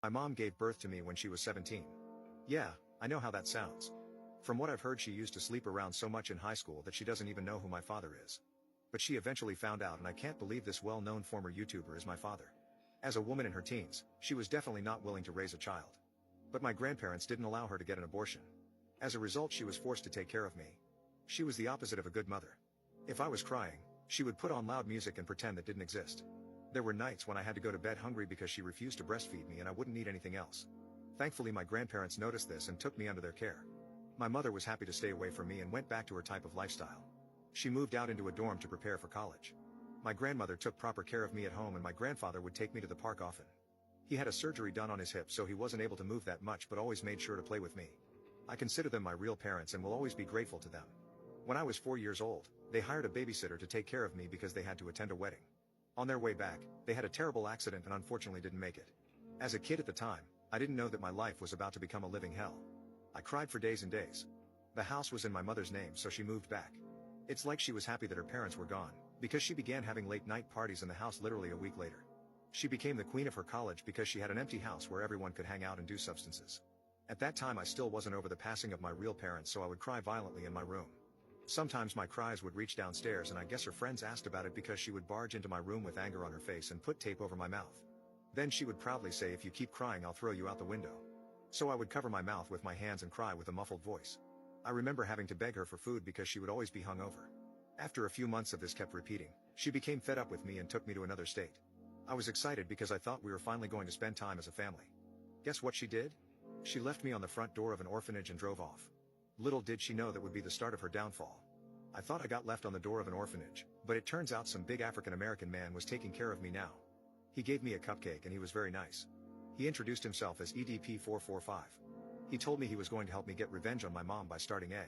My mom gave birth to me when she was 17. Yeah, I know how that sounds. From what I've heard, she used to sleep around so much in high school that she doesn't even know who my father is. But she eventually found out, and I can't believe this well-known former YouTuber is my father. As a woman in her teens, she was definitely not willing to raise a child. But my grandparents didn't allow her to get an abortion. As a result, she was forced to take care of me. She was the opposite of a good mother. If I was crying, she would put on loud music and pretend that didn't exist. There were nights when I had to go to bed hungry because she refused to breastfeed me and I wouldn't eat anything else. Thankfully, my grandparents noticed this and took me under their care. My mother was happy to stay away from me and went back to her type of lifestyle. She moved out into a dorm to prepare for college. My grandmother took proper care of me at home and my grandfather would take me to the park often. He had a surgery done on his hip, so he wasn't able to move that much, but always made sure to play with me. I consider them my real parents and will always be grateful to them. When I was 4 years old, they hired a babysitter to take care of me because they had to attend a wedding. On their way back, they had a terrible accident and unfortunately didn't make it. As a kid at the time, I didn't know that my life was about to become a living hell. I cried for days and days. The house was in my mother's name, so she moved back. It's like she was happy that her parents were gone, because she began having late night parties in the house literally a week later. She became the queen of her college because she had an empty house where everyone could hang out and do substances. At that time I still wasn't over the passing of my real parents, so I would cry violently in my room. Sometimes my cries would reach downstairs and I guess her friends asked about it because she would barge into my room with anger on her face and put tape over my mouth. Then she would proudly say, "If you keep crying, I'll throw you out the window." So I would cover my mouth with my hands and cry with a muffled voice. I remember having to beg her for food because she would always be hungover. After a few months of this kept repeating, she became fed up with me and took me to another state. I was excited because I thought we were finally going to spend time as a family. Guess what she did? She left me on the front door of an orphanage and drove off. Little did she know that would be the start of her downfall. I thought I got left on the door of an orphanage, but it turns out some big African-American man was taking care of me now. He gave me a cupcake and he was very nice. He introduced himself as EDP 445. He told me he was going to help me get revenge on my mom by starting a